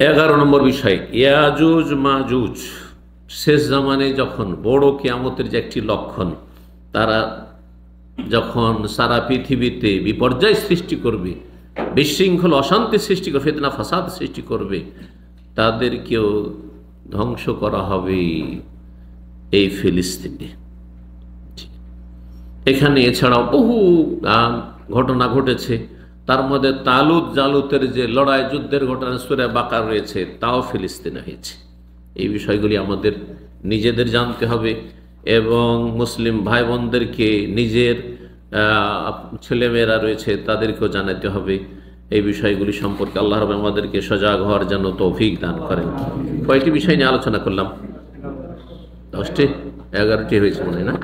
11 নম্বর বিষয়, ইয়াজুজ মাজুজ শেষ জামানে যখন বড় কিয়ামতের যে একটি লক্ষণ, তারা যখন সারা পৃথিবীতে বিপর্যয় সৃষ্টি করবে, বিশৃঙ্খল অশান্তি সৃষ্টি করবে, ফিতনা ফাসাদ সৃষ্টি করবে, তাদেরকেও ধ্বংস করা হবে এই ফিলিস্তিনে। এখানে এছাড়াও বহু ঘটনা ঘটেছে, তার মধ্যে তালুত জালুতের যে লড়াই যুদ্ধের ঘটনা সূরা বাকারা রয়েছে, তাও ফিলিস্তিনে হয়েছে। এই বিষয়গুলি আমাদের নিজেদের জানতে হবে এবং মুসলিম ভাই বোনদেরকে, নিজের ছেলেমেয়েরা রয়েছে তাদেরকেও জানাতে হবে এই বিষয়গুলি সম্পর্কে। আল্লাহ রাব্বুল আমাদেরকে সজাগ হওয়ার জন্য তৌফিক দান করেন। কয়টি বিষয় নিয়ে আলোচনা করলাম? 10টি, 11টি হয়েছে মনে হয় না?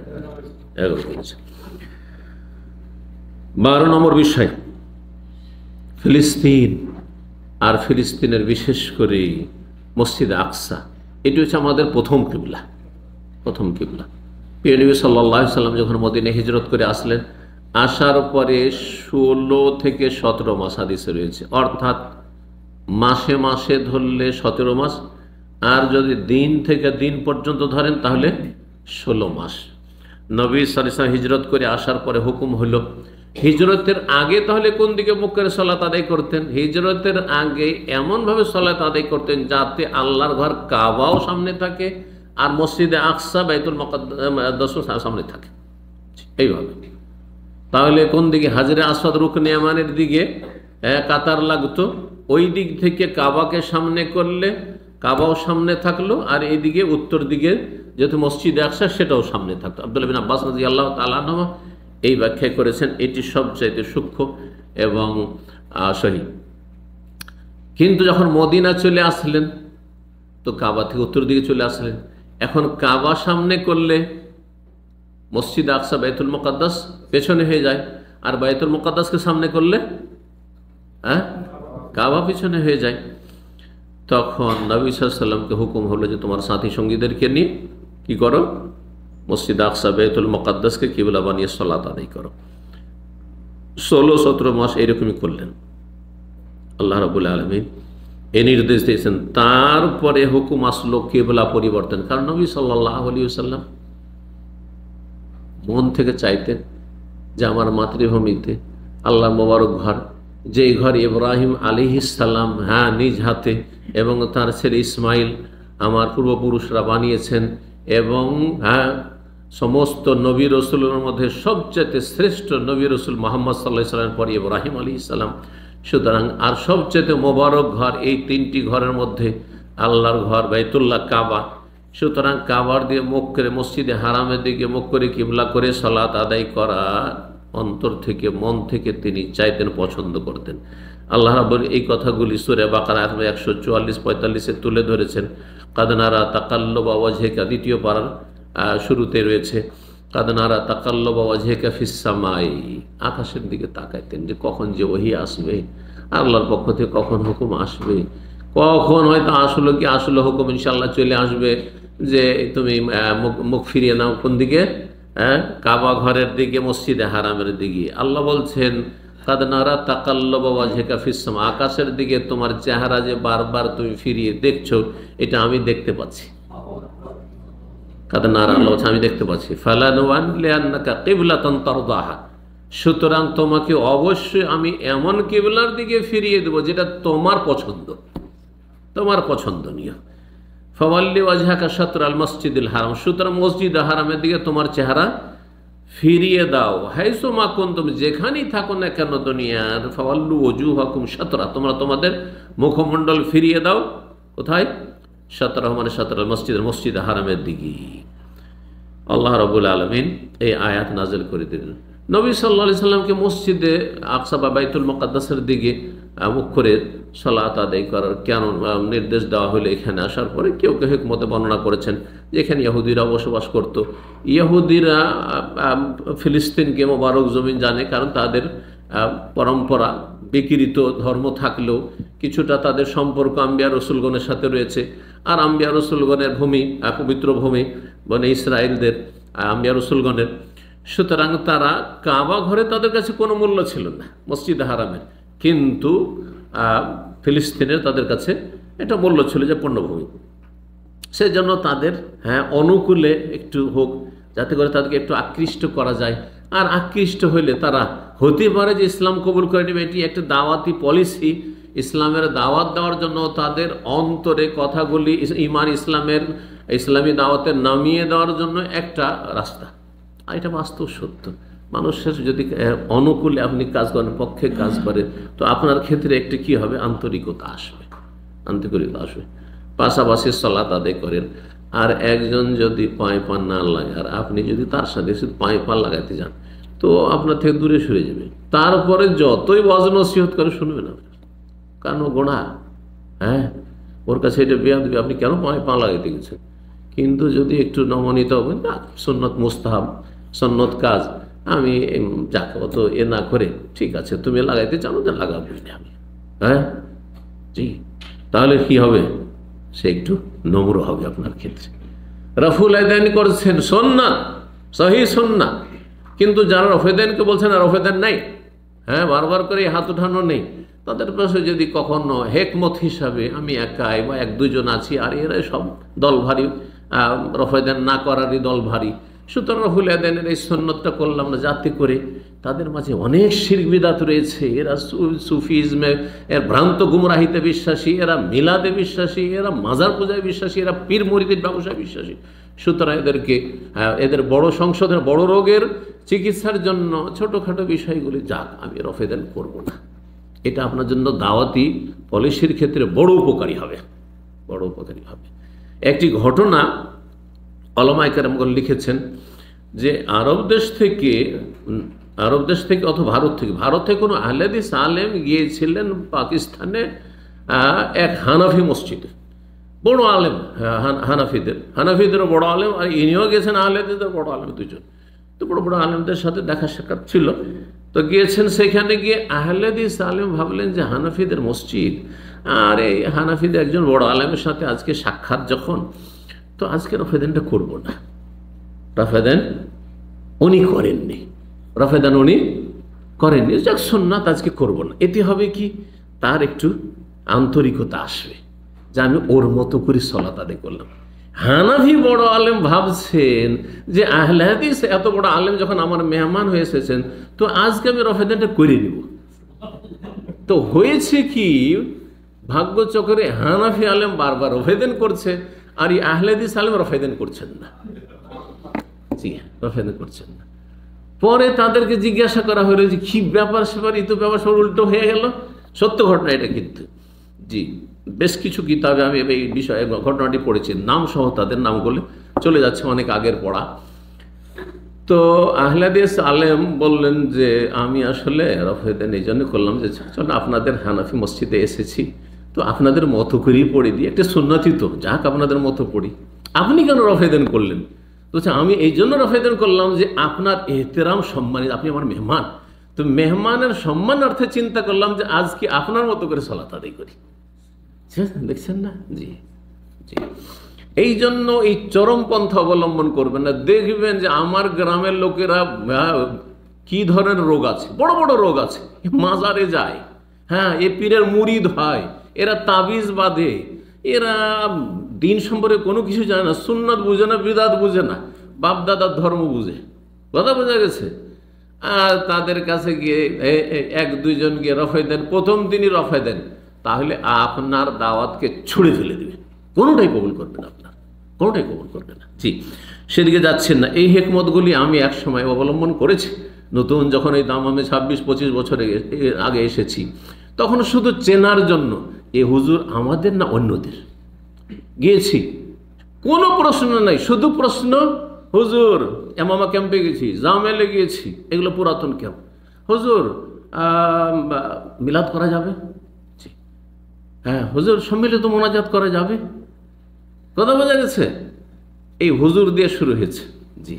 11টি হয়েছে। 12 নম্বর বিষয়, ফিলিস্তিন আর ফিলিস্তিনের বিশেষ করে মসজিদ আকসা, এটি হচ্ছে আমাদের প্রথম কিবলা। প্রিয় নবী সাল্লাল্লাহু আলাইহি সাল্লাম যখন মদিনায় হিজরত করে আসলেন, আসার পরে 16 থেকে 17 মাস হাদিসে রয়েছে, অর্থাৎ মাসে মাসে ধরলে 17 মাস, আর যদি দিন থেকে দিন পর্যন্ত ধরেন তাহলে 16 মাস। নবী সাল্লাল্লাহু আলাইহি ওয়াসাল্লাম হিজরত করে আসার পরে হুকুম হলো, হিজরতের আগে তাহলে কোন দিকে মুখ করে সালাত আদায় করতেন? হিজরতের আগে এমনভাবে সালাত আদায় করতেন যাতে আল্লাহর ঘর কাবাও সামনে থাকে আর মসজিদে আকসা বাইতুল মুকাদ্দাস সামনে থাকে, এইভাবে। তাহলে কোন দিকে? হাজরে আসওয়াদ রুকনে ইয়ামানের দিকে কাতার লাগতো, ওই দিক থেকে কাবাকে সামনে করলে কাবাও সামনে থাকলো, আর এইদিকে উত্তর দিকে যেহেতু মসজিদে আকসা সেটাও সামনে থাকতো। আব্দুল্লাহ বিন আব্বাস রাদিয়াল্লাহু তাআলা আনহু এই ব্যাখ্যা করেছেন, এটি সবচাইতে সূক্ষ্ম এবং সহি। কিন্তু যখন মদিনা চলে আসলেন তো কাবা থেকে উত্তর দিকে চলে আসলেন, এখন কাবা সামনে করলে মসজিদ আকসা বাইতুল মুকাদ্দাস পেছনে হয়ে যায়, আর বাইতুল মুকাদ্দাসকে সামনে করলে কাবা পিছনে হয়ে যায়। তখন নবী সাল্লাল্লাহু আলাইহি ওয়াসাল্লামকে হুকুম হলো যে তোমার সাথী সঙ্গীদেরকে নিয়ে কি করো? মসজিদ আকসা বাইতুল মুকাদ্দাসকে কিবলা বানিয়ে সালাত আদায় করো। 16-17 মাস এরকমই করলেন। আল্লাহ রাব্বুল আলামিন এই নির্দেশ দিয়েছেন। তারপরে হুকুম আসলো কিবলা পরিবর্তন, কারণ নবী সাল্লাল্লাহু আলাইহি ওয়াসাল্লাম মন থেকে চাইতেন যে আমার মাতৃভূমিতে আল্লাহ মোবারক ঘর, যে ঘর ইব্রাহিম আলাইহিস সালাম নিজ হাতে এবং তার ছেলে ইসমাইল আমার পূর্বপুরুষরা বানিয়েছেন, এবং সমস্ত নবী রসুলের মধ্যে সবচেয়ে শ্রেষ্ঠ নবী রসুল মুহাম্মদ সাল্লাল্লাহু আলাইহি ওয়াসাল্লামের পরে ইব্রাহিম আলাইহিস সালাম। সুতরাং আর সবচেয়ে মোবারক ঘর এই 3টি ঘরের মধ্যে আল্লাহর ঘর বাইতুল্লাহ কাবা। সুতরাং কাবার দিয়ে মুখ করে মসজিদে হারামের দিকে মুখ করে কিবলা করে সালাত আদায় করা অন্তর থেকে, মন থেকে তিনি চাইতেন, পছন্দ করতেন। আল্লাহ রাব্বুল এই কথাগুলি সূরা বাকারা 144-45-এ তুলে ধরেছেন। কাদ নারা তাকাল্লুবা ওয়াজহিকা, দ্বিতীয় পারার শুরুতে রয়েছে, কাদ নারা তাকাল্লুবা ওয়াজহিকা ফিস সামাই, আকাশের দিকে তাকাইতেন যে কখন যে ওহী আসবে, আল্লাহর পক্ষ থেকে কখন হুকুম আসবে, কখন হয়তো আসলো কি আসলো হুকুম ইনশাআল্লাহ চলে আসবে যে তুমি মুখ ফিরিয়ে নাও কোন দিকে? কাবা ঘরের দিকে, মসজিদে হারামের দিকে। আল্লাহ বলছেন কাদ নারা তাকাল্লুবা ওয়াজহিকা ফিস সামা, আকাশের দিকে তোমার চেহারা যে বারবার তুমি ফিরিয়ে দেখছো, এটা আমি দেখতে পাচ্ছি। কাদ নারা, আল্লাহ বলছে আমি দেখতে পাচ্ছি। ফালানুওয়াল্লিয়ান্নাকা কিবলাতান তারদাহা, সুতরাং তোমাকে অবশ্যই আমি এমন কিবলার দিকে ফিরিয়ে দেব যেটা তোমার পছন্দ, তোমার পছন্দনীয়। ফাওয়াল্লি ওয়াজহাকা শাতরাল মসজিদুল হারাম, সুতরাং মসজিদ হারামের দিকে তোমার চেহারা ফিরিয়ে দাও। হাইসু মা কুনতুম, যেখানেই থাকো না কেন দুনিয়ার, ফাওয়াল্লু ওজুহাকুম শাতরা, তোমরা তোমাদের মুখমণ্ডল ফিরিয়ে দাও কোথায়? শাতরা মানে শাতরাল মসজিদ হারামের দিকে। আল্লাহ রাব্বুল আলামিন এই আয়াত নাযিল করে দিলেন। নবী সাল্লাল্লাহু আলাইহি সাল্লামকে মসজিদে আকসা বা বাইতুল মুকাদ্দাসের দিকে মুখ করে সালাত আদায় করার কেন নির্দেশ দেওয়া হলো? এখানে আসার পরে কেউ কেউ হিকমতে বর্ণনা করেছেন যে এখানে ইহুদিরা বসবাস করত। ইহুদিরা ফিলিস্তিনকে মোবারক জমিন জানে, কারণ তাদের পরম্পরা বিকৃত ধর্ম থাকলেও কিছুটা তাদের সম্পর্ক আম্বিয়া রসুলগণের সাথে রয়েছে। আর আম্বিয়া রসুলগণের ভূমি, পবিত্র ভূমি বনে ইসরায়েলদের, আম্বিয়া রসুলগণের। সুতরাং তারা কাবা ঘরে তাদের কাছে কোনো মূল্য ছিল না মসজিদ হারামের, কিন্তু ফিলিস্তিনের তাদের কাছে এটা বলল ছিল যে পণ্যভূমি, সেজন্য তাদের অনুকূলে একটু হোক, যাতে করে তাদেরকে একটু আকৃষ্ট করা যায়। আর আকৃষ্ট হইলে তারা হতে পারে যে ইসলাম কবুল করে নেবে, এটি একটা দাওয়াতি পলিসি। ইসলামের দাওয়াত দেওয়ার জন্য তাদের অন্তরে কথাগুলি ইমান ইসলামী দাওয়াতের নামিয়ে দেওয়ার জন্য একটা রাস্তা। আর এটা বাস্তব সত্য। মানুষের যদি অনুকূলে আপনি কাজ করেন, পক্ষে কাজ করেন, তো আপনার ক্ষেত্রে একটি কি হবে, আন্তরিকতা আসবে, আন্তরিকতা আসবে। পাশাপাশি সালাত আদায় করেন, আর একজন যদি পায়ে পা না লাগায় আর আপনি যদি তার সাথে শুধু পায়ে পা লাগাতে যান, তো আপনার থেকে দূরে সরে যাবে। তারপরে যতই ওয়াজ নসিহত করে শুনবে না, কারণ গোনা, ওর কাছে এটা বেয়াদবি, আপনি কেন পায়ে পা লাগাইতে গেছেন। কিন্তু যদি একটু নমনীত হবেন, না সুন্নত মুস্তাহাব, সুন্নত কাজ, আমি যাক অত না করে, ঠিক আছে তুমি লাগাইতে চাও না, লাগাবো আমি, জি, তাহলে কি হবে, সে একটু নম্র হবে আপনার ক্ষেত্রে। রফুল আদান করছেন সুন্নাত, সহি সুন্নাত, কিন্তু যারা রফেদানকে বলছেন আর রফেদান নাই, বারবার করে হাত উঠানো নেই, তাদের পাশে যদি কখনো হেকমত হিসাবে আমি একাই বা এক দুজন আছি আর এরা সব দল ভারী, রফেদান না করারই দল ভারী, সুতরাং রফুল আদানের এই সুন্নতটা করলাম না, যাতে করে তাদের মাঝে অনেক শিরক বিদআত রয়েছে, এরা সুফিজমে এর ভ্রান্ত গুমরাহিতে বিশ্বাসী, এরা মিলাদে বিশ্বাসী, এরা মাজার পূজায় বিশ্বাসী, এরা পীর মুরিদের ব্যবসায় বিশ্বাসী। সুতরাং এদেরকে এদের বড় সংশোধন, বড় রোগের চিকিৎসার জন্য ছোটোখাটো বিষয়গুলি যাক, আমি রফেদান করব না, এটা আপনার জন্য দাওয়াতি পলিসির ক্ষেত্রে বড় উপকারী হবে, বড় উপকারী হবে। একটি ঘটনা উলামায়ে কেরামগণ লিখেছেন যে আরব দেশ থেকে অথবা ভারত থেকে কোনো আহলে হাদিস আলেম গিয়েছিলেন পাকিস্তানে এক হানাফি মসজিদে, বড় আলেম, হানাফিদেরও বড় আলেম, আর ইনিও গেছেন আহলে হাদিসদের বড় আলেম, দুজন। তো বড় বড় আলেমদের সাথে দেখা সাক্ষাৎ ছিল, তো গিয়েছেন, সেখানে গিয়ে আহলে হাদিস আলেম ভাবলেন যে হানাফিদের মসজিদ, আর এই হানাফিদের একজন বড় আলেমের সাথে আজকে সাক্ষাৎ যখন, তো আজকে রফেদানটা করব না। রফেদান উনি করেননি, যাক সুন্নাত আজকে করব না। এতে হবে কি, তার একটু আন্তরিকতা আসবে যে আমি ওর মতো করে সালাত আদায় করলাম। হানাফি বড় আলেম ভাবছেন যে আহলে হাদিস এত বড় আলেম যখন আমার মেহমান হয়ে এসেছেন, তো আজকে আমি রফেদানটা করে নিব। তো হয়েছে কি, ভাগ্য চক্রে হানাফি আলেম বারবার রফেদান করছে, আর এই আহলে হাদিস আলেম রফেদান করছেন না, জি রফেদান করছেন না। পরে তাদেরকে জিজ্ঞাসা করা হলো যে কি ব্যাপার সেবার, এই তো ব্যাপার সব উল্টো হয়ে গেল। সত্য ঘটনা এটা, কিন্তু জি বেশ কিছু কিতাবে আমি এই বিষয়ে ঘটনাটি পড়েছি, নাম সহ তাদের নামগুলো চলে যাচ্ছে, অনেক আগের পড়া। তো আহলে হাদিস আলেম বললেন যে আমি আসলে রফেদান এই জন্য করলাম যে চলো আপনাদের হানাফি মসজিদে এসেছি, তো আপনাদের মতো করেই পড়ে দিই, একটা সুন্নতি তো, যাক আপনাদের মতো পড়ি, আপনি কেন রফেদান করলেন? তো আমি এই জন্য রফেদান করলাম যে আপনার এহতেরাম সম্মানিত, আপনি আমার মেহমান, তো মেহমানের সম্মানার্থে চিন্তা করলাম যে আজকে আপনার মতো করে সালাত আদায় করি। দেখছেন না, জি জি, এই জন্য এই চরম পন্থা অবলম্বন করবেন না। দেখবেন যে আমার গ্রামের লোকেরা কি ধরনের রোগ আছে, বড় বড় রোগ আছে, মাজারে যায়, এ পীরের মুরিদ হয়, এরা তাবিজ বাঁধে, এরা দিন সম্পর্কে কোনো কিছু জানে না, সুন্নাত বুঝে না, বিদআত বুঝে না, বাপ দাদার ধর্ম বুঝে, কথা বোঝা গেছে। আর তাদের কাছে গিয়ে এক দুইজন গিয়ে রফেদান, প্রথম দিনই রফেদান, তাহলে আপনার দাওয়াতকে ছুঁড়ে ফেলে দেবে, কোনোটাই কবুল করবে না, আপনার কোনোটাই কবুল করবে না। জি, সেদিকে যাচ্ছেন না। এই হেকমতগুলি আমি এক সময় অবলম্বন করেছি, নতুন যখন এই দাম আমি 26-25 বছর আগে এসেছি, তখন শুধু চেনার জন্য এ হুজুর আমাদের না অন্যদের গিয়েছি, কোনো প্রশ্ন নাই, শুধু প্রশ্ন হুজুর এমামা ক্যাম্পে গেছি, জামেলে গিয়েছি, এগুলো পুরাতন ক্যাম্প, হুজুর মিলাদ করা যাবে? হুজুর সম্মিলিত মোনাজাত করা যাবে? কথা বোঝা গেছে? এই হুজুর দিয়ে শুরু হয়েছে। জি,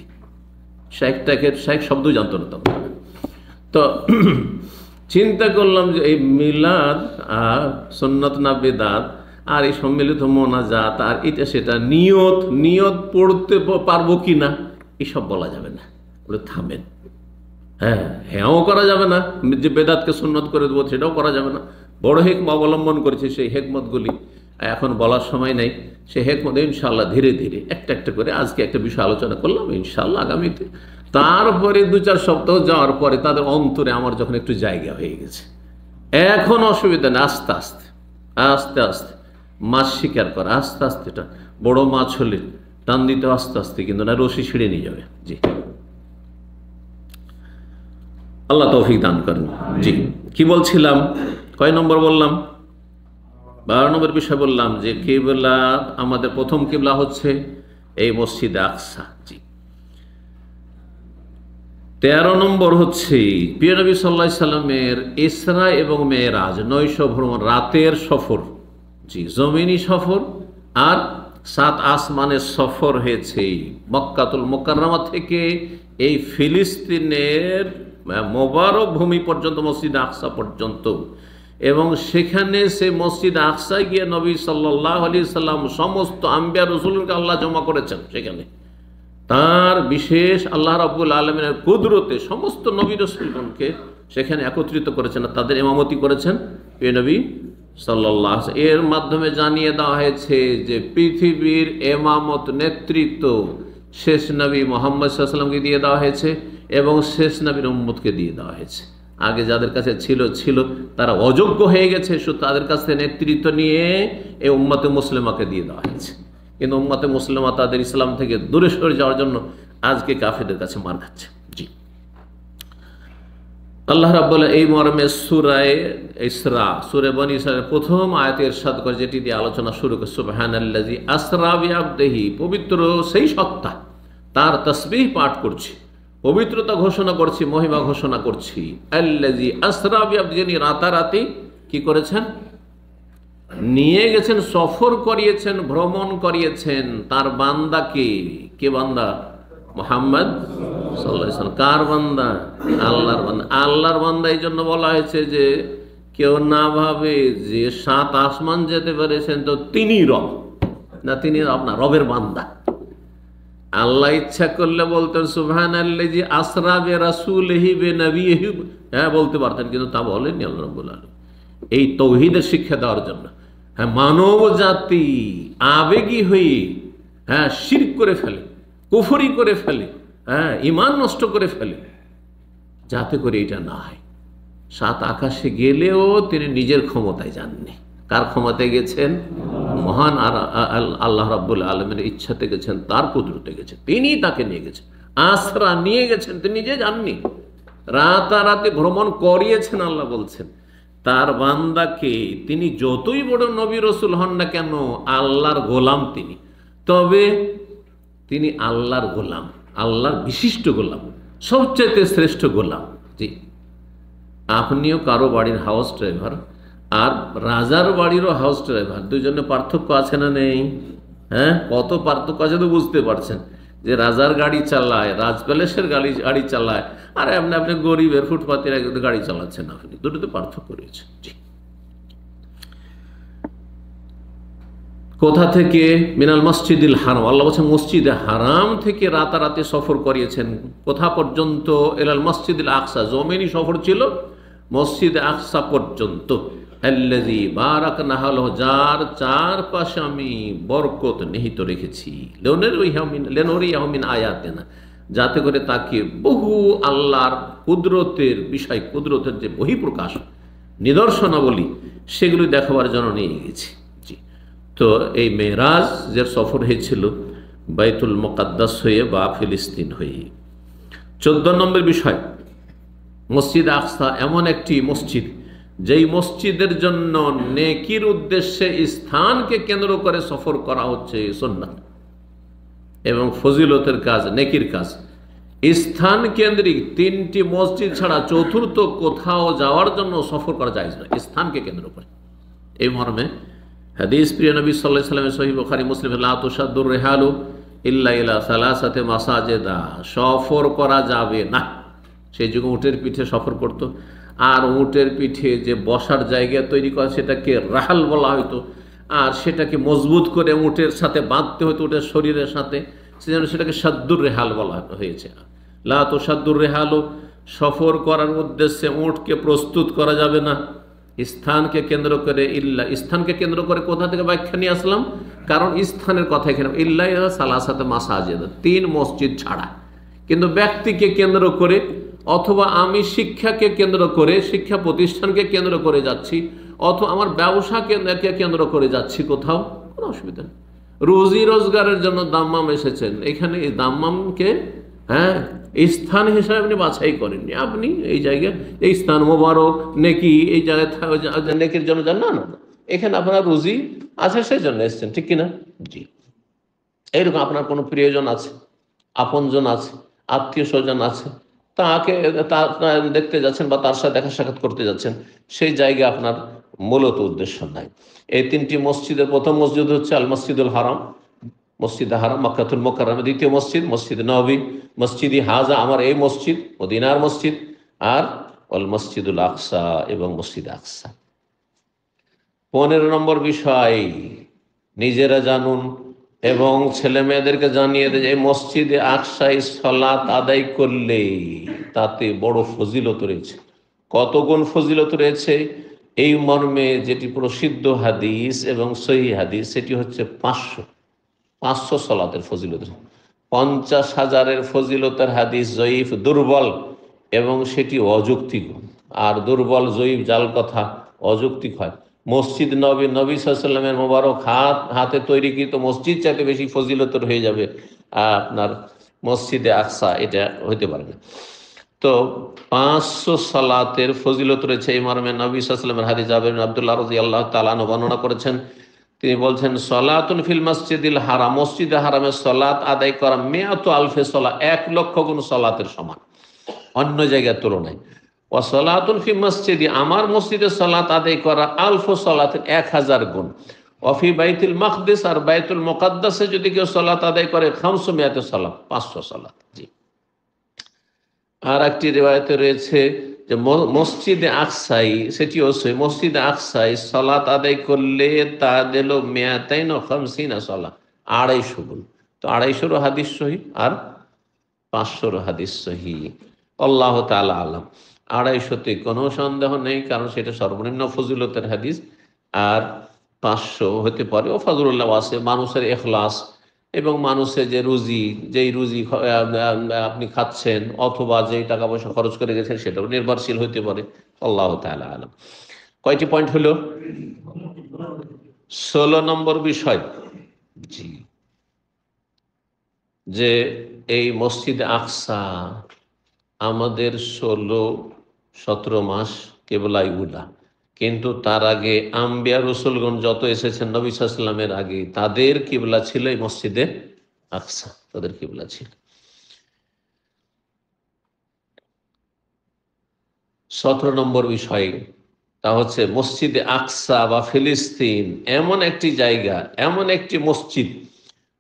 শেখ শব্দ জানতো না তখন। তো চিন্তা করলাম যে এই মিলাদ আর সুন্নাত না বিদআত আর এই সম্মিলিত মোনাজাত আর এটা সেটা নিয়ত পড়তে পারবো কিনা এসব বলা যাবে না, বলে থামেন। হ্যাঁও করা যাবে না, যে বেদাতকে সুন্নত করে দেবো সেটাও করা যাবে না। বড় হেকমত অবলম্বন করেছে, সেই হেকমতগুলি এখন বলার সময় নেই। সে হেকমত ইনশাআল্লাহ ধীরে ধীরে একটা একটা করে আজকে একটা বিষয় আলোচনা করলাম, ইনশাআল্লাহ আগামীতে তারপরে 2-4 সপ্তাহ যাওয়ার পরে তাদের অন্তরে আমার যখন একটু জায়গা হয়ে গেছে, এখন অসুবিধা নেই। আস্তে আস্তে আস্তে আস্তে মাছ শিকার করা, আস্তে আস্তে এটা বড় মাছ হলে টান দিতে আস্তে আস্তে, কিন্তু না রশি ছিঁড়ে নিয়ে যাবে। জি, আল্লাহ তৌফিক দান করেন। জি, কি বলছিলাম, কয় নম্বর বললাম? 12 নম্বর বিষয় বললাম যে কিবলা, আমাদের প্রথম কিবলা হচ্ছে এই মসজিদে আকসা। জি, 13 নম্বর হচ্ছে প্রিয় নবী সাল্লাল্লাহু আলাইহি সাল্লামের ইসরা এবং মেরাজ, নৈশ ভ্রমণ, রাতের সফর। জি, জমিনি সফর আর 7 আসমানের সফর হয়েছে মক্কাতুল মুকাররমা থেকে এই ফিলিস্তিনের মোবারক ভূমি পর্যন্ত, মসজিদ আকসা পর্যন্ত। এবং সেখানে সে মসজিদ আকসায় গিয়ে নবী সাল্লাল্লাহু আলাইহি সাল্লাম সমস্ত আম্বিয়া রাসূলকে আল্লাহ জমা করেছেন সেখানে। তার বিশেষ আল্লাহ রাব্বুল আলামিনের কুদরতে সমস্ত নবী রাসূলগণকে সেখানে একত্রিত করেছেন, তাদের ইমামতি করেছেন প্রিয় নবী সাল্লাল্লাহু আলাইহি। এর মাধ্যমে জানিয়ে দেওয়া হয়েছে যে পৃথিবীর ইমামত নেতৃত্ব শেষ নবী মুহাম্মদ সাল্লাল্লাহু আলাইহি ওয়াসাল্লামকে দিয়ে দেওয়া হয়েছে এবং শেষ নবীর উম্মতকে দিয়ে দেওয়া হয়েছে। আগে যাদের কাছে ছিল তারা অযোগ্য হয়ে গেছে, শুধু তাদের কাছ থেকে নেতৃত্ব নিয়ে এই উম্মতে মুসলিমাকে দিয়ে দেওয়া হয়েছে। কিন্তু উম্মতে মুসলিমা তাদের ইসলাম থেকে দূরে সরে যাওয়ার জন্য আজকে কাফেরদের কাছে মার খাচ্ছে। জি, আল্লাহ রাব্বুল এই মর্মে সূরা ইসরা, সূরা বনী ইসরাঈলের প্রথম আয়াতে ইরশাদ করে, যেটি দিয়ে আলোচনা শুরু করে, সুবহানাল্লাযী আসরা বিআবদিহি, পবিত্র সেই সত্তা, তার তাসবিহ পাঠ করছি, পবিত্রতা ঘোষণা করছি, মহিমা ঘোষণা করছি। আল্লাযী আসরা বিআবদিহি, যিনি রাতারাতি কি করেছেন? নিয়ে গেছেন, সফর করিয়েছেন, ভ্রমণ করিয়েছেন তার বান্দাকে। কে বান্দা? মুহাম্মদ সাল্লাল্লাহু আলাইহি ওয়াসাল্লাম। কার বান্দা? আল্লাহর বান্দা। আল্লাহর বান্দা এই জন্য বলা হয়েছে যে কেউ না ভাবে যে 7 আসমান যেতে পেরেছেন তো তিনি রব, না, তিনি রব না, রবের বান্দা। আল্লাহ ইচ্ছা করলে বলতেন সুবহানাল্লাযী আসরা বিরাসূলিহি বিনবিয়িহি, হ্যাঁ বলতে পারতেন, কিন্তু তা বলেননি আল্লাহ রাব্বুল আলামিন। এই তৌহিদের শিক্ষা দেওয়ার জন্য। হ্যাঁ, মানব জাতি আবেগী হয়ে শিরক করে ফেলে, কুফরি করে ফেলে, ঈমান নষ্ট করে ফেলে, যাতে করে এটা না হয়। 7 আকাশে গেলেও তিনি নিজের ক্ষমতায় যাননি। কার ক্ষমতায় গেছেন? মহান আল্লাহ রাব্বুল আলামিনের ইচ্ছাতে গেছেন, তার কুদরতে গেছেন, তিনি তাকে নিয়ে গেছেন। আসরা নিয়ে গেছেন, তিনি নিজে যাননি, রাতারাতি ভ্রমণ করিয়েছেন। আল্লাহ বলছেন তার বান্দাকে, তিনি যতই বড় নবী রসুল হন না কেন, আল্লাহর গোলাম তিনি। তবে তিনি আল্লাহর গোলাম, আল্লাহর বিশিষ্ট গোলাম, সবচেয়ে শ্রেষ্ঠ গোলাম। জি, আপনিও কারো বাড়ির হাউস ড্রাইভার আর রাজার বাড়িরও হাউস ড্রাইভার, দুজনে পার্থক্য আছে না নেই? হ্যাঁ, কত পার্থক্য আছে তো বুঝতে পারছেন যে রাজার গাড়ি চালায়, রাজ প্যালেসের গাড়ি চালায়, আর আপনি গরিবের ফুটপাতের গাড়ি চালাচ্ছেন। আপনি দুটোতে পার্থক্য রয়েছে। জি, কোথা থেকে? মিনাল মসজিদিল হারাম, আল্লাহ বলছেন মসজিদে হারাম থেকে রাতারাতি সফর করিয়েছেন। কোথা পর্যন্ত? ইলাল মসজিদিল আকসা, জমিনি সফর ছিল মসজিদে আকসা পর্যন্ত। আল্লাযী বারাকনা হাওলাহু, যার চারপাশে আমি বরকত নিহিত রেখেছি। লিনুরিয়াহু মিন আয়াতিনা, যাতে করে তাকে বহু আল্লাহর কুদরতের বিষয়, কুদরতের যে বহিঃপ্রকাশ, নিদর্শনাবলী, সেগুলি দেখাবার জন্য নিয়ে গেছি। জি, তো এই মেরাজের সফর হয়েছিল বাইতুল মুকাদ্দাস হয়ে বা ফিলিস্তিন হয়ে। 14 নম্বর বিষয়, মসজিদ আকসা এমন একটি মসজিদ, যেই মসজিদের জন্য নেকির উদ্দেশ্যে স্থানকে কেন্দ্র করে সফর করা হচ্ছে সুন্নাত এবং ফজিলতের কাজ, নেকির কাজ। স্থান কেন্দ্রিক 3টি মসজিদ ছাড়া চতুর্থ কোথাও যাওয়ার জন্য সফর করা যায় না, স্থানকে কেন্দ্র করে। এই মর্মে হাদিস প্রিয় নবী সাল্লাল্লাহু আলাইহি ওয়াসাল্লামের সহিহ বুখারী মুসলিম, লা তুশাদ্দুর রিহালু ইল্লা ইলা সালাসাতি মাসাজিদা, সফর করা যাবে না। সেই যুগে উটের পিঠে সফর করত, আর উটের পিঠে যে বসার জায়গা তৈরি করা সেটাকে রাহাল বলা হতো, আর সেটাকে মজবুত করে উটের সাথে বাঁধতে হতো, উটের শরীরের সাথে, সেজন্য সেটাকে সাদ্দুর রেহাল বলা হয়েছে। লা তুশাদ্দুর রিহালু, সফর করার উদ্দেশ্যে উটকে প্রস্তুত করা যাবে না, স্থানকে কেন্দ্র করে ইল্লা, স্থানকে কেন্দ্র করে কোথা থেকে ব্যাখ্যা নিয়ে আসলাম? কারণ স্থানের কথা এখানে ইল্লা সালাসাতে মাসাজিদ, 3 মসজিদ ছাড়া। কিন্তু ব্যক্তিকে কেন্দ্র করে অথবা আমি শিক্ষাকে কেন্দ্র করে, শিক্ষা প্রতিষ্ঠানকে কেন্দ্র করে যাচ্ছি, অথবা আমার ব্যবসাকে কেন্দ্র করে যাচ্ছি, কোথাও কোনো অসুবিধা নেই। রুজি রোজগারের জন্য দাম্মাম এসেছেন, এখানে এই দাম্মামকে এই স্থান হিসাবে আপনি বাছাই করেননি। আপনি এই জায়গায় এই স্থান মোবারক নেকি, এই জায়গায় নেকির জন্য যান না, না, এখানে আপনার রুজি আছে সেই জন্য এসছেন, ঠিক কিনা? জি। এইরকম আপনার কোনো প্রিয়জন আছে, আপনজন আছে, আত্মীয় স্বজন আছে, তাকে দেখতে যাচ্ছেন বা তার সাথে দেখা সাক্ষাৎ করতে যাচ্ছেন, সেই জায়গায় আপনার মূলত উদ্দেশ্য নাই। এই 3টি মসজিদের প্রথম মসজিদ হচ্ছে আল মসজিদুল হারাম, মসজিদে হারাম মক্কাতুল মুকাররমা। দ্বিতীয় মসজিদ মসজিদ নববী, মসজিদি হাজা আমার এই মসজিদ, মদিনার মসজিদ। আর অল মসজিদুল আকসা এবং মসজিদ আকসা। 15 নম্বর বিষয়, নিজেরা জানুন এবং ছেলে মেয়েদেরকে জানিয়ে দেয় এই মসজিদে আকসায় সালাত আদায় করলে তাতে বড় ফজিলত রয়েছে। কত গুণ ফজিলত রয়েছে এই মর্মে যেটি প্রসিদ্ধ হাদিস এবং সহিহ হাদিস, সেটি হচ্ছে 500 সালাতের ফজিলত। 50,000-এর ফজিলতের হাদিস জয়ীফ, দুর্বল, এবং সেটি অযৌক্তিক। আর দুর্বল জয়ীফ জাল কথা অযৌক্তিক হয়। মসজিদ নবী সাল্লাল্লাহু আলাইহি ওয়াসাল্লামের মোবারক হাতে তৈরিকৃত মসজিদ চাইতে বেশি ফজিলতের হয়ে যাবে আপনার মসজিদে আকসা, এটা হইতে পারে না। তো 500 সালাতের ফজিলত রয়েছে এই মর্মে নবী সাল্লাল্লাহু আলাইহি ওয়াসাল্লামের হাদিস জাবের বিন আব্দুল্লাহ রাদিয়াল্লাহু তাআলা আনহু বর্ণনা করেছেন। তিনি বলছেন, সলাতুন ফিল মসজিদিল হারাম, মসজিদে হারামের সলাত আদায় করা মিয়াতু আলফে সলা, 1,00,000 গুণ সলাতের সমান অন্য জায়গার তুলনায়। ও সলাতুন ফি মসজিদি, আমার মসজিদে সলাত আদায় করা আলফ সলাতের 1000 গুণ। অফি বাইতুল মাকদিস, আর বাইতুল মুকাদ্দাসে যদি কেউ সলাত আদায় করে 500 সলাত, 500 সলাত। জি। আর একটি রিওয়ায়াতে রয়েছে যে মসজিদে আকসাই, সেটিও সহিহ, মসজিদে আকসাই সালাত আদায় করলে তা দিল 250 সালাত, 250 গুণ। তো 250 হাদিস সহিহ আর 500 হাদিস সহিহ। আল্লাহ তাআলা আলাম। 250-তে কোনো সন্দেহ নেই, কারণ সেটা সর্বনিম্ন ফজিলতের হাদিস। আর 500 হতে পারে ও ফজলুল্লাহ আছে, মানুষের ইখলাস এবং মানুষের যে রুজি, যেই রুজি আপনি খাচ্ছেন অথবা যেই টাকা পয়সা খরচ করে গেছেন সেটাও নির্ভরশীল হতে পারে। আল্লাহ তাআলা আলাম। কয়টি পয়েন্ট হলো? 16 নম্বর বিষয়, জি, যে এই মসজিদ আকসা আমাদের 16-17 মাস কেবলাই উলা, কিন্তু তার আগে আম্বিয়া রসুলগণ যত এসেছেন নবী সাল্লাল্লাহু আলাইহি ওয়াসাল্লামের আগে, তাদের কিবলা ছিল এই মসজিদে আকসা, তাদের কিবলা ছিল। 17 নম্বর বিষয়, তা হচ্ছে মসজিদে আকসা বা ফিলিস্তিন এমন একটি জায়গা, এমন একটি মসজিদ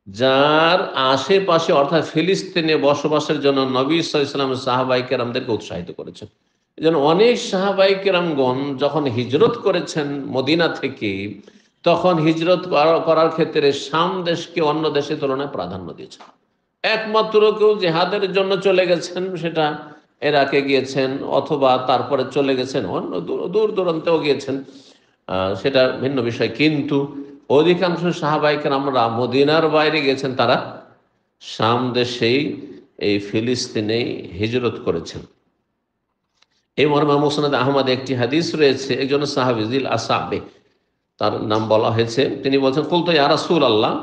যার আশেপাশে অর্থাৎ ফিলিস্তিনে বসবাসের জন্য নবী সাল্লাল্লাহু আলাইহি ওয়াসাল্লাম সাহাবায়ে কেরামদেরকে উৎসাহিত করেছেন। যেন অনেক সাহাবায়ে কেরামগণ যখন হিজরত করেছেন মদিনা থেকে, তখন হিজরত করার ক্ষেত্রে শাম দেশকে অন্য দেশের তুলনায় প্রাধান্য দিয়েছেন। একমাত্র কেউ জেহাদের জন্য চলে গেছেন, সেটা ইরাকে গিয়েছেন অথবা তারপরে চলে গেছেন অন্য দূর দূরান্তেও গিয়েছেন, সেটা ভিন্ন বিষয়। কিন্তু অধিকাংশ সাহাবায়ে কেরামরা মদিনার বাইরে গেছেন, তারা শাম দেশেই এই ফিলিস্তিনে হিজরত করেছেন। এই মর্মে মুসনাদ আহমদ একটি হাদিস রয়েছে, একজন সাহাবী জিল আসাবে, তার নাম বলা হয়েছে, তিনি বলছেন, কুলতু ইয়া রাসূলুল্লাহ,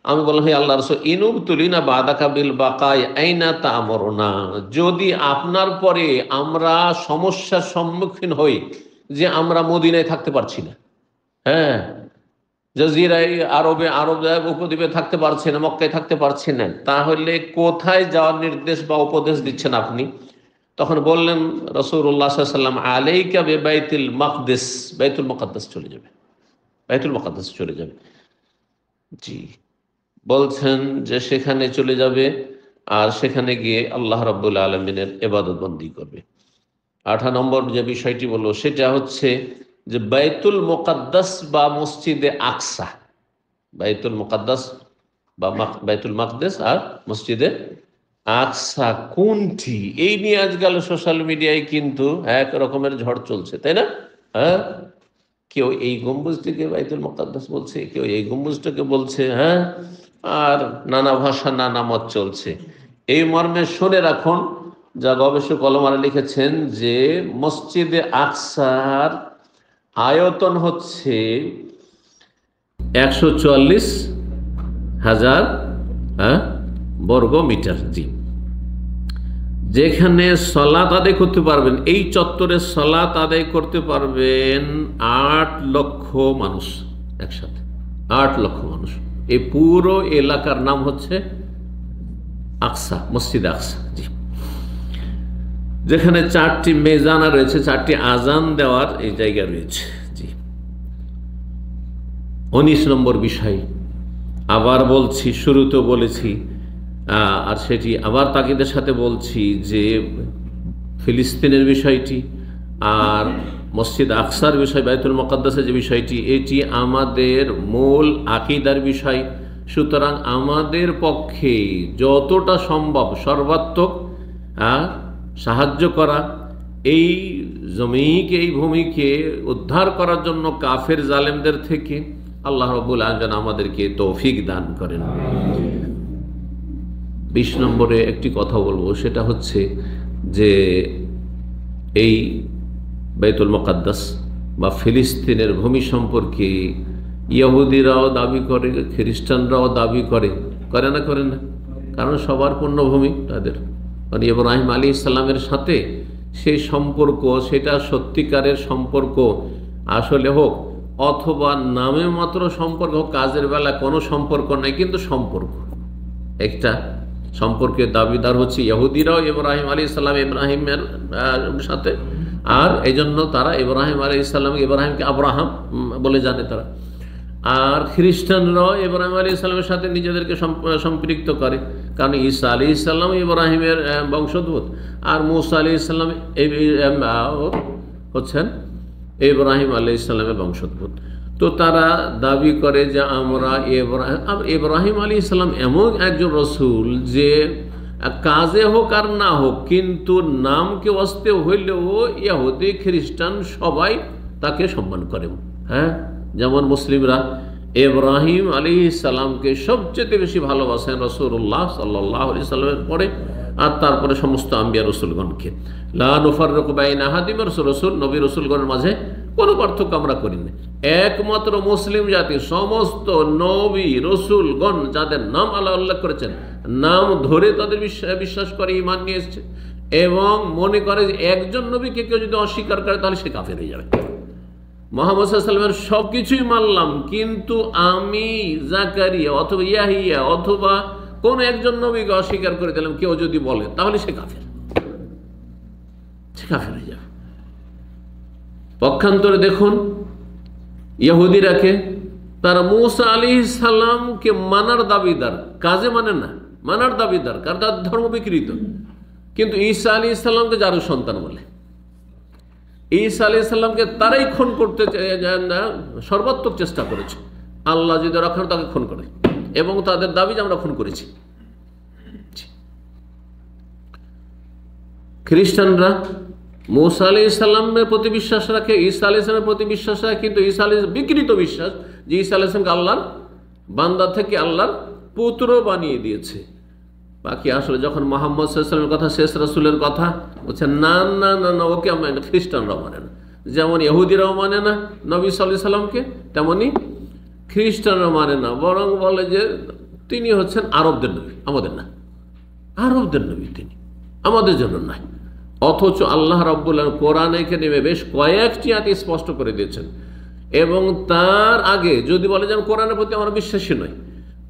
আমি বললাম হে আল্লাহর রাসূল, ইনুব তুলিনা বাদাকা বিল বাকাই আইনা তা'মুরুনা, যদি আপনার পরে আমরা সমস্যার সম্মুখীন হই যে আমরা মদিনায় থাকতে পারছি না, জাজিরায় আরব উপদ্বীপে থাকতে পারছি না, মক্কায় থাকতে পারছি না, তাহলে কোথায় যাওয়ার নির্দেশ বা উপদেশ দিচ্ছেন আপনি? তখন বললেন রাসূলুল্লাহ সাল্লাল্লাহু আলাইহি ওয়াসাল্লাম, আলাইকা বিবাইতুল মাকদিস, বাইতুল মুকাদ্দাস চলে যাবে, বাইতুল মুকাদ্দাস চলে যাবে। জি, বলছেন যে সেখানে চলে যাবে আর সেখানে গিয়ে আল্লাহ রাব্বুল আলামিনের ইবাদত বন্দি করবে। 18 নম্বর যে বিষয়টি বলল সেটা হচ্ছে যে বাইতুল মুকাদ্দাস বা মসজিদে আকসা, বাইতুল মুকাদ্দাস বা বাইতুল মাকদিস আর মসজিদে আকসা কোনটি, এই নিয়ে আজকাল সোশ্যাল মিডিয়ায় কিন্তু এক রকমের ঝড় চলছে, তাই না? কেউ এই গম্বুজটিকে বাইতুল মুকাদ্দাস বলছে, কেউ এই গম্বুজটাকে বলছে, হ্যাঁ, আর নানা ভাষা নানা মত চলছে। এই মর্মে শুনে রাখুন, যা গবেষক ওলামারা লিখেছেন, যে মসজিদে আকসার আয়তন হচ্ছে 144,000 বর্গ মিটার। জি, যেখানে সলাত আদায় করতে পারবেন, এই চত্বরে সলাত আদায় করতে পারবেন 8 লক্ষ মানুষ একসাথে। 8 লক্ষ মানুষ। এই পুরো এলাকার নাম হচ্ছে আকসা, মসজিদ আকসা। জি, যেখানে 4টি মেজানা রয়েছে, 4টি আজান দেওয়ার এই জায়গা রয়েছে। জি, 19 নম্বর বিষয় আবার বলছি, শুরুতেও বলেছি, আর সেটি আবার তাকিদের সাথে বলছি, যে ফিলিস্তিনের বিষয়টি আর মসজিদ আকসার বিষয়, বাইতুল মুকাদ্দাসের যে বিষয়টি, এটি আমাদের মূল আকীদার বিষয়। সুতরাং আমাদের পক্ষে যতটা সম্ভব সর্বাত্মক সাহায্য করা, এই জমিকে, এই ভূমিকে উদ্ধার করার জন্য কাফের জালেমদের থেকে আল্লাহ রাব্বুল আলামিন আমাদেরকে তৌফিক দান করেন। 20 নম্বরে একটি কথা বলবো, সেটা হচ্ছে যে এই বাইতুল মুকাদ্দাস বা ফিলিস্তিনের ভূমি সম্পর্কে ইহুদিরাও দাবি করে, খ্রিস্টানরাও দাবি করে, করে না? করে না? কারণ সবার পুণ্যভূমি তাদের। মানে ইব্রাহিম আলাইহিস সালামের সাথে সেই সম্পর্ক, সেটা সত্যিকারের সম্পর্ক আসলে হোক, অথবা নামে মাত্র সম্পর্ক হোক, কাজের বেলা কোনো সম্পর্ক নাই, কিন্তু সম্পর্ক একটা সম্পর্কের দাবিদার হচ্ছে ইহুদিরাও ইব্রাহিম আলাইহিস সালাম ইব্রাহিমের সাথে। আর এই জন্য তারা ইব্রাহিম আলাইহিস সালাম, ইব্রাহিমকে আব্রাহাম বলে জানে তারা। আর খ্রিস্টানরাও ইব্রাহিম আলাইহিস সালামের সাথে নিজেদেরকে সম্পৃক্ত করে, কারণ ঈসা আলাইহিস সালাম ইব্রাহিমের বংশোদ্ভূত, আর মুসা আলাইহিস সালাম হচ্ছেন ইব্রাহিম আলাইহিস সালামের বংশোদ্ভূত। তো তারা দাবি করে যে আমরা ইব্রাহিম আলাইহিস সালাম এমন একজন রসুল, যে কাজে হোক আর না হোক, কিন্তু নামকে অস্তে হইলেও ইহুদি খ্রিস্টান সবাই তাকে সম্মান করে। হ্যাঁ, যেমন মুসলিমরা ইব্রাহিম আলাইহিস সালামকে সবচেয়ে বেশি ভালোবাসেন রাসূলুল্লাহ সাল্লাল্লাহু আলাইহি সাল্লামের পরে, আর তারপরে সমস্ত আম্বিয়া রসুলগণকে। লা নুফাররিকু বাইনা আহাদিন মির রাসূল, নবী রসুলগণের মাঝে কোনো পার্থক্য আমরা করি না। একমাত্র মুসলিম জাতি সমস্ত নবী রসুলগণ যাদের নাম আল্লাহ উল্লেখ করেছেন, নাম ধরে তাদের বিশ্বাস করে, ঈমান নিয়ে এসেছে, এবং মনে করে যে একজন নবীকে কেউ যদি অস্বীকার করে তাহলে সে কাফের হয়ে যাবে। মুহাম্মদ সাল্লাল্লাহু আলাইহি ওয়াসাল্লামের সব কিছুই মানলাম, কিন্তু আমি জাকারিয়া অথবা ইয়াহিয়া অথবা কোন একজন নবীকে অস্বীকার করে দিলাম, কেউ যদি বলে, তাহলে সে কাফের, সে কাফের হয়ে যাবে। পক্ষান্তরে দেখুন ইহুদিরাকে, তারা মুসা আলাইহিস সালামকে মানার দাবিদার, কাজে মানে না, মানার দাবিদার, কারণ তার ধর্ম বিকৃত। কিন্তু ঈসা আলাইহিস সালামকে যারও সন্তান বলে। ঈসা আলাইহিস সালামকে তারাই খুন করতে সর্বাত্মক চেষ্টা করেছে। আল্লাহ যদি রাখেন তাকে খুন করে, এবং তাদের দাবি যে আমরা খুন করেছি। খ্রিস্টানরা মুসা আলাইহিস সালামের প্রতি বিশ্বাস রাখে, ঈসা আলাইহিস সালামের প্রতি বিশ্বাস রাখে, কিন্তু ঈসা আলাইহিস বিকৃত বিশ্বাস যে ঈসা আলাইহিস সালামকে আল্লাহর বান্দা থেকে আল্লাহর পুত্র বানিয়ে দিয়েছে। বাকি আসলে যখন মুহাম্মদ সাল্লাল্লাহু আলাইহি ওয়াসাল্লামের কথা, শেষ রাসূলের কথা বলছে, না না না না, ওকে মানে খ্রিস্টানরাও মানে না। যেমন ইহুদিরাও মানে না নবী সাল্লাল্লাহু আলাইহি সাল্লামকে, তেমনি খ্রিস্টানরা মানে না, বরং বলে যে তিনি হচ্ছেন আরবদের নবী, আমাদের না। আরবদের নবী তিনি, আমাদের জন্য নয়। অথচ আল্লাহ রাব্বুল আলামিন কোরআনে কারিমে বেশ কয়েকটি আয়াত স্পষ্ট করে দিয়েছেন। এবং তার আগে যদি বলে যে কোরআনের প্রতি আমরা বিশ্বাসী নই,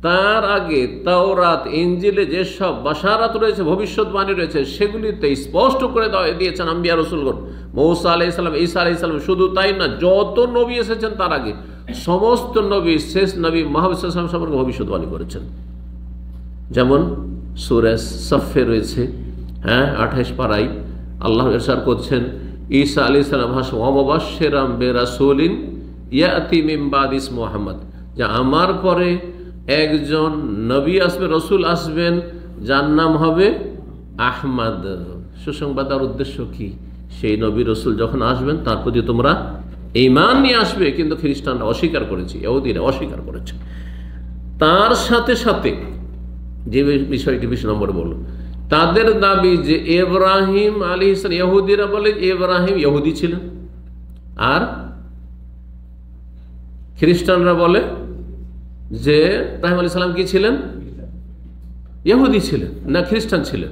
তার আগে তাওরাত ইনজিলে যেসব বাশারাত রয়েছে, ভবিষ্যৎবাণী রয়েছে, সেগুলিতে স্পষ্ট করে দিয়েছেন আম্বিয়া রাসূলগণ, মূসা আলাইহিস সালাম, ঈসা আলাইহিস সালাম। শুধু তাই না, যত নবী এসেছেন তার আগে সমস্ত নবী, শেষ নবী মুহাম্মদ সাল্লাল্লাহু আলাইহি ওয়াসাল্লাম সম্পর্কে ভবিষ্যৎবাণী করেছেন। যেমন সূরা সাফে রয়েছে, 28 পারায় আল্লাহ ইরশাদ করছেন, ঈসা আলাইহিস সালাম ওয়া মুবাশশিরাম বিরাসূলিন ইয়াতি মিন বাদি ইসমুহু মুহাম্মদ, যে আমার পরে একজন নবী আসবে, রসুল আসবেন, যার নাম হবে আহমদ। সুসংবাদ। আর উদ্দেশ্য কি? সেই নবী রসুল যখন আসবেন তার প্রতি তোমরা ঈমান নিয়ে আসবে, কিন্তু খ্রিস্টানরা অস্বীকার করেছে, ইহুদিরা অস্বীকার করেছে। তার সাথে সাথে যে বিষয়টি 20 নম্বরে বলল, তাদের দাবি যে ইব্রাহিম আলাইহিস সালাম, ইহুদিরা বলে ইব্রাহিম ইহুদি ছিলেন, আর খ্রিস্টানরা বলে যে ইব্রাহিম আলাইহিস সালাম কি ছিলেন? ইহুদি ছিলেন না খ্রিস্টান ছিলেন।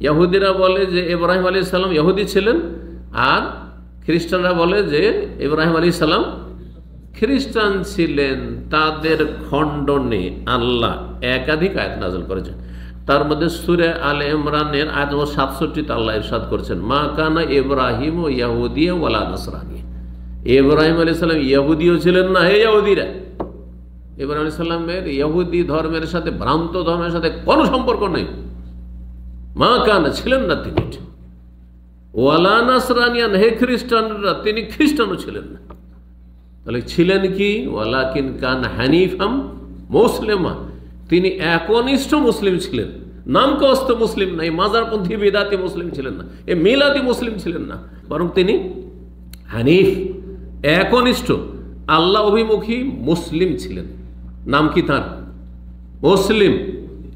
ইহুদিরা বলে যে ইব্রাহিম আলাইহিস সালাম ইহুদি ছিলেন, আর খ্রিস্টানরা বলে যে ইব্রাহিম আলাইহিস সালাম খ্রিস্টান ছিলেন। তাদের খণ্ডনে আল্লাহ একাধিক আয়াত নাযিল করেছেন। তার মধ্যে সূরা আলে ইমরানের আয়াত নম্বর 67 আল্লাহ ইরশাদ করেছেন, মা কানা ইব্রাহিম ইয়াহুদিয়া ওয়ালা নাসরানী। ইব্রাহিম আলাইহিস সালাম ইহুদিও ছিলেন না। হে ইহুদিরা, ইব্রাহিম আলাইহিস সালামের ইহুদি ধর্মের সাথে, ভ্রান্ত ধর্মের সাথে কোনো সম্পর্ক নেই। মা কানা, ছিলেন না তিনি। ওয়ালা নাসরানিয়ান, হে খ্রিস্টানরা, তিনি খ্রিস্টানও ছিলেন না। তাহলে ছিলেন কি? ওয়ালাকিন কান হানিফাম মুসলিমা, তিনি একনিষ্ঠ মুসলিম ছিলেন। নামকস্ত মুসলিম নাই, মাজারপন্থী বিদাতি মুসলিম ছিলেন না, এ মিলাদি মুসলিম ছিলেন না, বরং তিনি হানিফ, একনিষ্ঠ আল্লাহ অভিমুখী মুসলিম ছিলেন। নাম কি তার? মুসলিম।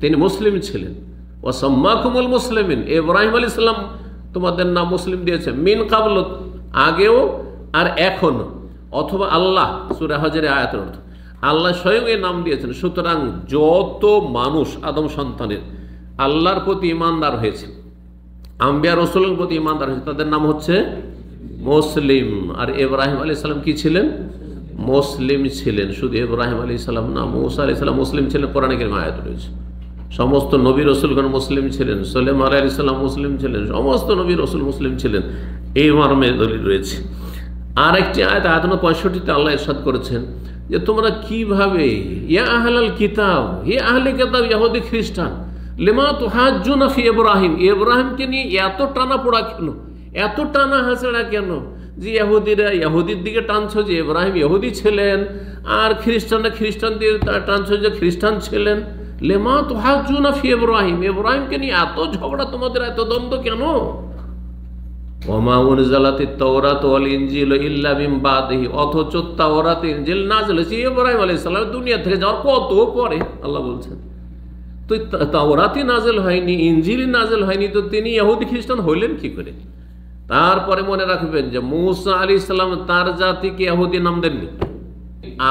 তিনি মুসলিম ছিলেন। ওয়াসাম্মাকুমুল মুসলিমিন, ইব্রাহিম আলাইহিস সালাম তোমাদের নাম মুসলিম দিয়েছে, মিন কাবল, আগেও আর এখনো, অথবা আল্লাহ, সূরা হজের আয়াতের অর্থ আল্লাহ স্বয়ং এই নাম দিয়েছেন। সুতরাং যত মানুষ আদম সন্তানের আল্লাহর প্রতি ঈমানদার হয়েছে, আম্বিয়া রাসূলের প্রতি ঈমানদার হয়েছে, তাদের নাম হচ্ছে মুসলিম। আর ইব্রাহিম আলাইহিস সালাম কি ছিলেন? মুসলিম ছিলেন। শুধু ইব্রাহিম আলাইহিস সালাম না, মূসা আলাইহিস সালাম মুসলিম ছিলেন, কোরআনে কারীমে আয়াত রয়েছে। সমস্ত নবী রাসূলগণ মুসলিম ছিলেন, সুলাইমান আলাইহিস সালাম মুসলিম ছিলেন, সমস্ত নবী রাসূল মুসলিম ছিলেন, এই মর্মে দলিল রয়েছে। আর একটি আয়াত, আয়াত নম্বর 65 আল্লাহ ইরশাদ করেছেন যে তোমরা কিভাবে, ইয়া আহলাল কিতাব, হে আহলে কিতাব ইহুদি খ্রিস্টান, লিমা তুহাজ্জুনা ফি ইব্রাহিম, ইব্রাহিমকে নিয়ে এত টানা পোড়া কেন, এত টানা হাসড়া কেন? যে ইহুদিরা ইহুদির দিকে টানছো যে ইব্রাহিম ইহুদি ছিলেন, আর খ্রিস্টানরা খ্রিস্টান দিয়ে টানছো যে খ্রিস্টান ছিলেন। লিমা তুহাজ্জুনা ফি ইব্রাহিম, ইব্রাহিমকে নিয়ে এত ঝগড়া তোমাদের, এত দ্বন্দ্ব কেন? ওমা উনজিলাতিত তাওরাত ওয়াল ইনজিল ইল্লা মিন বাদিহি, অথচ তাওরাত ইনজিল নাযিল হয়েছে ইব্রাহিম আলাইহিস সালাম দুনিয়া থেকে যাওয়ার কত পরে। আল্লাহ বলছেন তো তাওরাতই নাযিল হয়নি, ইনজিল নাযিল হয়নি, তো তিনি ইহুদি খ্রিস্টান হইলেন কি করে? তারপরে মনে রাখবেন যে মূসা আলাইহিস সালাম তার জাতিকে ইহুদি নাম দেননি।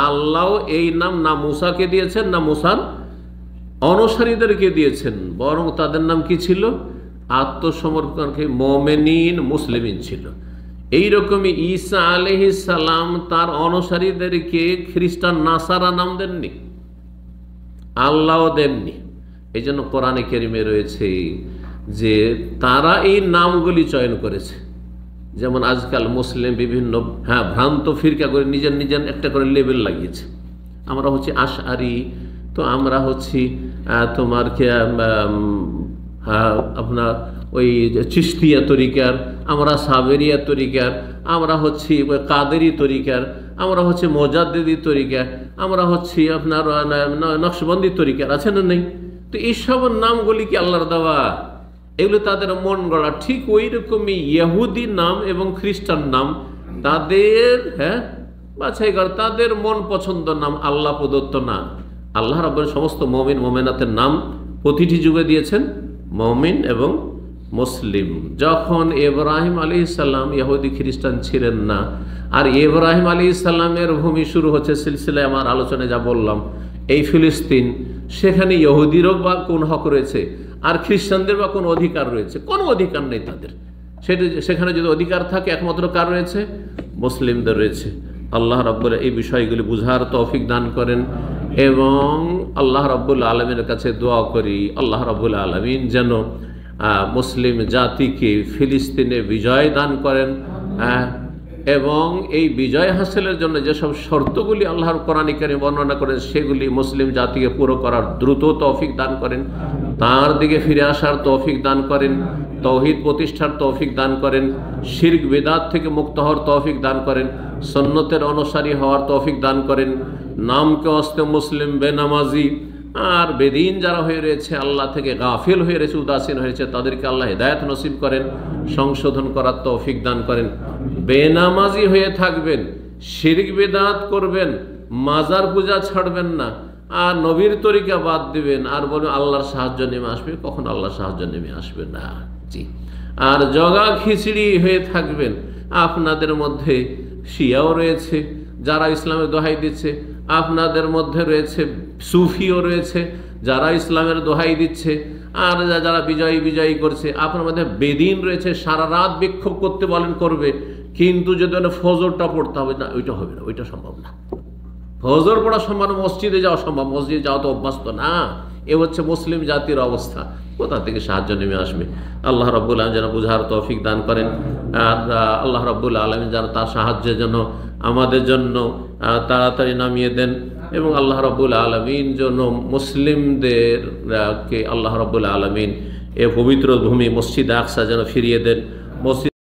আল্লাহ এই নাম না মূসাকে দিয়েছেন, না মূসার অনুসারীদেরকে দিয়েছেন, বরং তাদের নাম কি ছিল? আত্মসমর্পণকে মুমিনিন, মুসলিমিন ছিল। এইরকমই ঈসা আলাইহিস সালাম তার অনুসারীদেরকে খ্রিস্টান, নাসারা নাম দেননি, আল্লাহ দেননি। এই জন্য কোরআনে কারীমে রয়েছে যে তারা এই নামগুলি চয়ন করেছে। যেমন আজকাল মুসলিম বিভিন্ন ভ্রান্ত ফিরকা করে নিজের নিজের একটা করে লেবেল লাগিয়েছে। আমরা হচ্ছে আশআরি, তো আমরা হচ্ছি তোমার আপনার ওই চিশতিয়া তরিকার, আমরা সাবেরিয়া তরিকার, আমরা হচ্ছি কাদেরি তরিকার, আমরা হচ্ছে মোজাদ্দেদি তরিকা, আমরা হচ্ছি আপনার নকশবন্দি তরিকার, আছে না নেই? তো এইসব নামগুলি কি আল্লাহর দেওয়া? এগুলো তাদের মন গড়া। ঠিক ওই রকমই ইহুদি নাম এবং খ্রিস্টান নাম তাদের বাছাই করা, তাদের মন পছন্দ নাম, আল্লাহ প্রদত্ত নাম। আল্লাহ রাব্বুল সমস্ত মুমিন মুমিনাতের নাম প্রতিটি যুগে দিয়েছেন মুমিন এবং মুসলিম। যখন ইব্রাহিম আলাইহিস সালাম ইহুদি খ্রিস্টান ছিলেন না, আর ইব্রাহিম আলাইহিস সালামের ভূমি শুরু হচ্ছে সিলসিলায় আমার আলোচনায় যা বললাম, এই ফিলিস্তিন, সেখানে ইহুদিরও বা কোন হক রয়েছে, আর খ্রিস্টানদের বা কোন অধিকার রয়েছে? কোনো অধিকার নেই তাদের। সেখানে যদি অধিকার থাকে একমাত্র কার রয়েছে? মুসলিমদের রয়েছে। আল্লাহ রাব্বুল এই বিষয়গুলি বুঝার তৌফিক দান করেন, এবং আল্লাহ রাব্বুল আলামিনের কাছে দোয়া করি আল্লাহ রাব্বুল আলামিন যেন মুসলিম জাতিকে ফিলিস্তিনে বিজয় দান করেন, এবং এই বিজয় হাসিলের জন্য যেসব শর্তগুলি আল্লাহর কোরআনে কারীমে বর্ণনা করেন সেগুলি মুসলিম জাতিকে পুরো করার দ্রুত তৌফিক দান করেন, তার দিকে ফিরে আসার তৌফিক দান করেন, তৌহিদ প্রতিষ্ঠার তৌফিক দান করেন, শিরক বিদআত থেকে মুক্ত হওয়ার তৌফিক দান করেন, সুন্নতের অনুসারী হওয়ার তৌফিক দান করেন, নামকে অস্তে মুসলিম বেনামাজি আর বেদিন যারা হয়ে রয়েছে, আল্লাহ থেকে গাফিল হয়ে রয়েছে, উদাসীন হয়েছে, তাদেরকে আল্লাহ হেদায়েত নসিব করেন, সংশোধন করার তৌফিক দান করেন। বেনামাজি হয়ে থাকবেন, শিরক বিদআত করবেন, মাজার পূজা ছাড়বেন না, আর নবীর তরিকা বাদ দিবেন, আর বলবেন আল্লাহর সাহায্য নেমে আসবে, কখন আল্লাহর সাহায্য নেমে আসবে না। জি। আর জগা খিচড়ি হয়ে থাকবেন। আপনাদের মধ্যে শিয়াও রয়েছে যারা ইসলামের দোহাই দিচ্ছে, আপনাদের মধ্যে রয়েছে সুফিও রয়েছে যারা ইসলামের দোহাই দিচ্ছে, আর যারা বিজয়ী করছে। আপনার মধ্যে বেদিন রয়েছে, সারা রাত বিক্ষোভ করতে বলেন করবে, কিন্তু যদি ফজরটা পড়তে হবে না, ওইটা হবে না, ওইটা সম্ভব না। ফজর পড়া সম্ভব, মসজিদে যাওয়া সম্ভব, মসজিদে যাওয়া তো অভ্যস্ত না। এ হচ্ছে মুসলিম জাতির অবস্থা। কোথা থেকে সাহায্য নেমে আসবে? আল্লাহ রাব্বুল আলামিন যেন বুঝার তৌফিক দান করেন, আর আল্লাহ রাব্বুল আলামিন যেন তার সাহায্যের জন্য আমাদের জন্য তাড়াতাড়ি নামিয়ে দেন, এবং আল্লাহ রাব্বুল আলামিন যেন মুসলিমদেরকে আল্লাহ রাব্বুল আলামিন এ পবিত্র ভূমি মসজিদ আকসা যেন ফিরিয়ে দেন। মসজিদ